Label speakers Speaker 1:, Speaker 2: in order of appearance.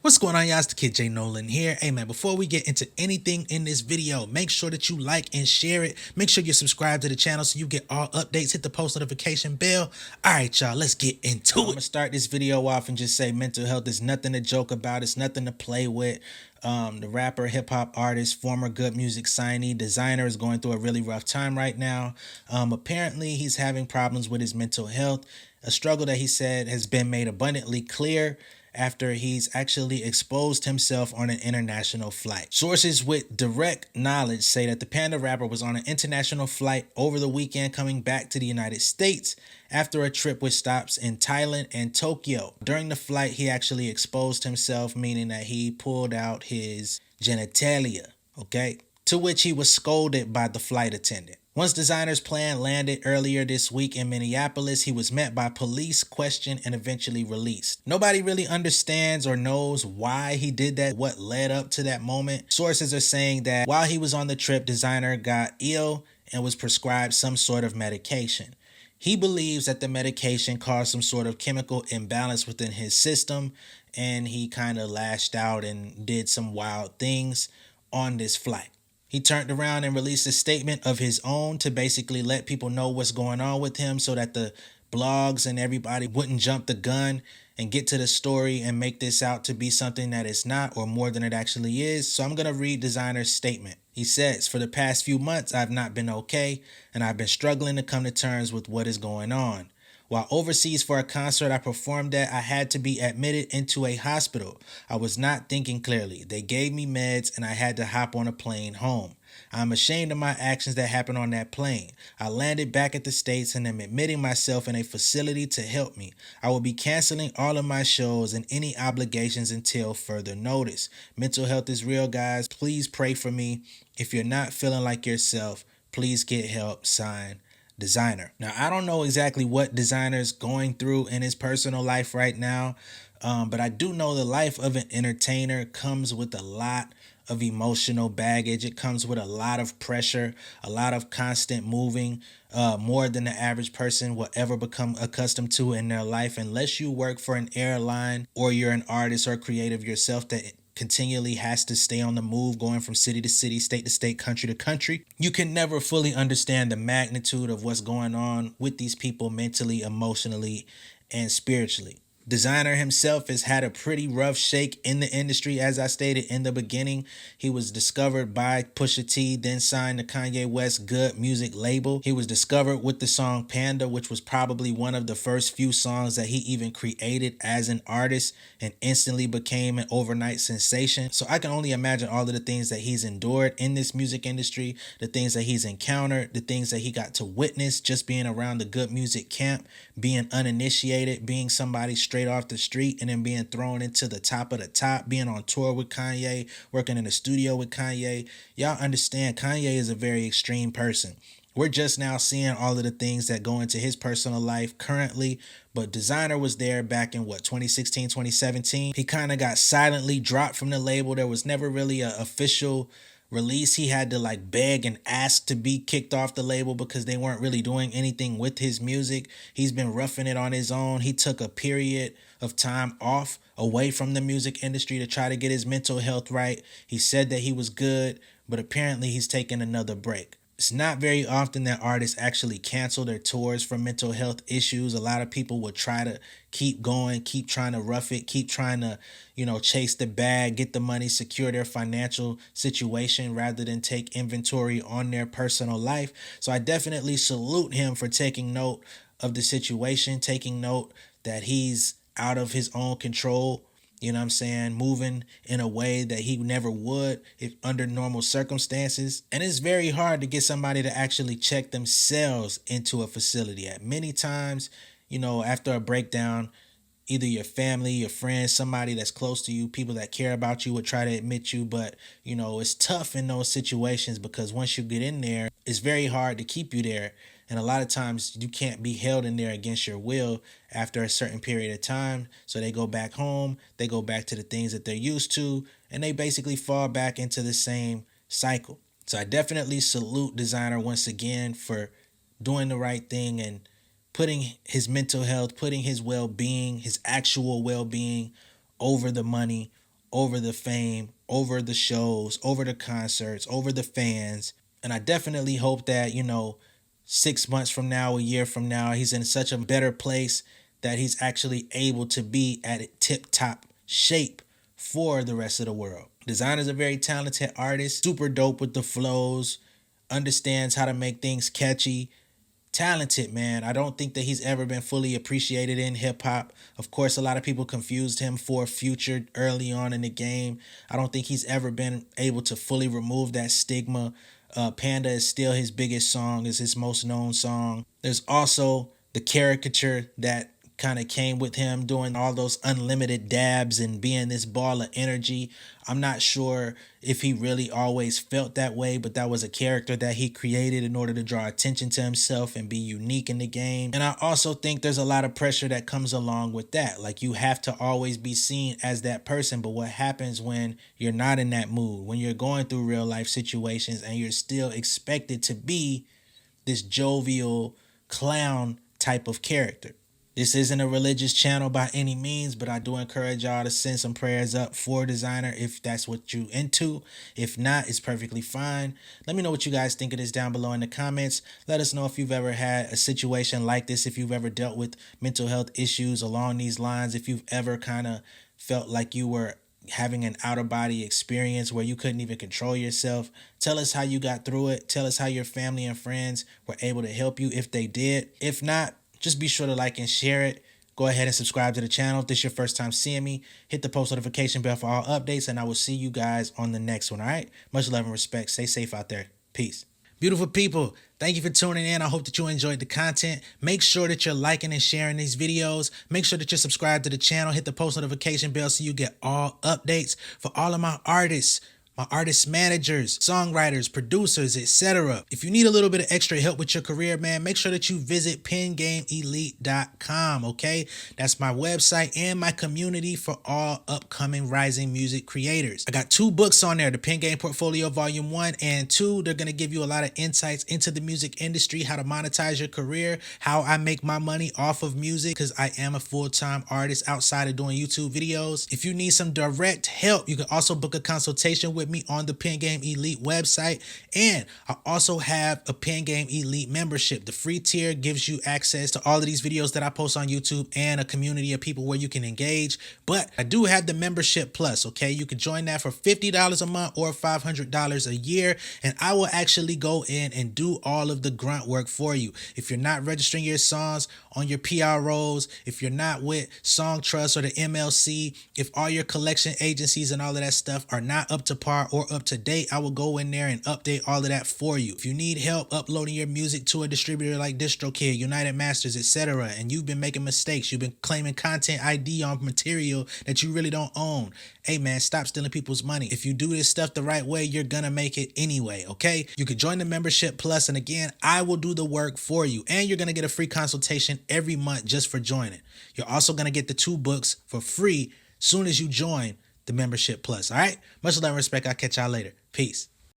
Speaker 1: What's going on, y'all? It's the Kid J Nolan here. Hey man, before we get into anything in this video, make sure that you like and share it. Make sure you subscribe to the channel so you get all updates. Hit the post notification bell. Alright y'all, let's get into it. I'm gonna start this video off and just say mental health is nothing to joke about. It's nothing to play with. The rapper, hip-hop artist, former good music signee, Desiigner is going through a really rough time right now. Apparently he's having problems with his mental health, a struggle that he said has been made abundantly clear after he's actually exposed himself on an international flight. Sources with direct knowledge say that the Panda rapper was on an international flight over the weekend coming back to the United States after a trip with stops in Thailand and Tokyo. During the flight, he actually exposed himself, meaning that he pulled out his genitalia, okay? To which he was scolded by the flight attendant. Once Desiigner's plan landed earlier this week in Minneapolis, he was met by police, questioned, and eventually released. Nobody really understands or knows why he did that, what led up to that moment. Sources are saying that while he was on the trip, Desiigner got ill and was prescribed some sort of medication. He believes that the medication caused some sort of chemical imbalance within his system, and he kind of lashed out and did some wild things on this flight. He turned around and released a statement of his own to basically let people know what's going on with him so that the blogs and everybody wouldn't jump the gun and get to the story and make this out to be something that it's not or more than it actually is. So I'm going to read Desiigner's statement. He says, "For the past few months, I've not been okay, and I've been struggling to come to terms with what is going on. While overseas for a concert I performed at, I had to be admitted into a hospital. I was not thinking clearly. They gave me meds and I had to hop on a plane home. I'm ashamed of my actions that happened on that plane. I landed back at the States and am admitting myself in a facility to help me. I will be canceling all of my shows and any obligations until further notice. Mental health is real, guys. Please pray for me. If you're not feeling like yourself, please get help. Signed, Desiigner." Now, I don't know exactly what Desiigner's going through in his personal life right now, but I do know the life of an entertainer comes with a lot of emotional baggage. It comes with a lot of pressure, a lot of constant moving, more than the average person will ever become accustomed to in their life, unless you work for an airline or you're an artist or creative yourself that continually has to stay on the move, going from city to city, state to state, country to country. You can never fully understand the magnitude of what's going on with these people mentally, emotionally, and spiritually. Desiigner himself has had a pretty rough shake in the industry. As I stated in the beginning, he was discovered by Pusha T, then signed to Kanye West's Good Music label. He was discovered with the song Panda, which was probably one of the first few songs that he even created as an artist, and instantly became an overnight sensation. So I can only imagine all of the things that he's endured in this music industry, the things that he's encountered, the things that he got to witness just being around the good music camp, being uninitiated, being somebody straight off the street and then being thrown into the top of the top, being on tour with Kanye, working in the studio with Kanye. Y'all understand Kanye is a very extreme person. We're just now seeing all of the things that go into his personal life currently, but Desiigner was there back in 2016, 2017. He kind of got silently dropped from the label. There was never really an official release. He had to beg and ask to be kicked off the label because they weren't really doing anything with his music. He's been roughing it on his own. He took a period of time off away from the music industry to try to get his mental health right. He said that he was good, but apparently he's taking another break. It's not very often that artists actually cancel their tours for mental health issues. A lot of people will try to keep going, keep trying to rough it, keep trying to, chase the bag, get the money, secure their financial situation rather than take inventory on their personal life. So I definitely salute him for taking note of the situation, taking note that he's out of his own control. You know what I'm saying? Moving in a way that he never would if under normal circumstances. And it's very hard to get somebody to actually check themselves into a facility. At many times, after a breakdown, either your family, your friends, somebody that's close to you, people that care about you would try to admit you. But, it's tough in those situations because once you get in there, it's very hard to keep you there. And a lot of times you can't be held in there against your will after a certain period of time. So they go back home, they go back to the things that they're used to, and they basically fall back into the same cycle. So I definitely salute Desiigner once again for doing the right thing and putting his mental health, putting his well-being, his actual well-being over the money, over the fame, over the shows, over the concerts, over the fans. And I definitely hope that, 6 months from now, a year from now, he's in such a better place that he's actually able to be at tip top shape for the rest of the world. Desiigner's a very talented artist, super dope with the flows, understands how to make things catchy. Talented, man. I don't think that he's ever been fully appreciated in hip hop. Of course, a lot of people confused him for Future early on in the game. I don't think he's ever been able to fully remove that stigma. Panda is still his biggest song, is his most known song. There's also the caricature that kind of came with him doing all those unlimited dabs and being this ball of energy. I'm not sure if he really always felt that way, but that was a character that he created in order to draw attention to himself and be unique in the game. And I also think there's a lot of pressure that comes along with that. Like, you have to always be seen as that person. But what happens when you're not in that mood, when you're going through real life situations and you're still expected to be this jovial clown type of character? This isn't a religious channel by any means, but I do encourage y'all to send some prayers up for Desiigner if that's what you into. If not, it's perfectly fine. Let me know what you guys think of this down below in the comments. Let us know if you've ever had a situation like this, if you've ever dealt with mental health issues along these lines, if you've ever kind of felt like you were having an out-of-body experience where you couldn't even control yourself. Tell us how you got through it. Tell us how your family and friends were able to help you if they did. If not, just be sure to like and share it. Go ahead and subscribe to the channel. If this is your first time seeing me, hit the post notification bell for all updates, and I will see you guys on the next one, all right? Much love and respect. Stay safe out there. Peace. Beautiful people, thank you for tuning in. I hope that you enjoyed the content. Make sure that you're liking and sharing these videos. Make sure that you're subscribed to the channel. Hit the post notification bell so you get all updates. For all of my artists, my artist managers, songwriters, producers, etc. If you need a little bit of extra help with your career, man, make sure that you visit pengameelite.com, okay? That's my website and my community for all upcoming rising music creators. I got 2 books on there, the Pen Game Portfolio Volume 1 and 2. They're going to give you a lot of insights into the music industry, how to monetize your career, how I make my money off of music, because I am a full-time artist outside of doing YouTube videos. If you need some direct help, you can also book a consultation with me on the Pen Game Elite website. And I also have a Pen Game Elite membership. The free tier gives you access to all of these videos that I post on YouTube and a community of people where you can engage. But I do have the membership plus, okay? You can join that for $50 a month or $500 a year, and I will actually go in and do all of the grunt work for you. If you're not registering your songs on your PROs, if you're not with Song Trust or the MLC, if all your collection agencies and all of that stuff are not up to par or up to date, I will go in there and update all of that for you. If you need help uploading your music to a distributor like DistroKid, United Masters, etc., and you've been making mistakes, you've been claiming content ID on material that you really don't own, hey man, stop stealing people's money. If you do this stuff the right way, you're gonna make it anyway, okay? You can join the membership plus, and again, I will do the work for you, and you're gonna get a free consultation every month just for joining. You're also gonna get the 2 books for free soon as you join the membership plus. All right, much love and respect. I'll catch y'all later. Peace.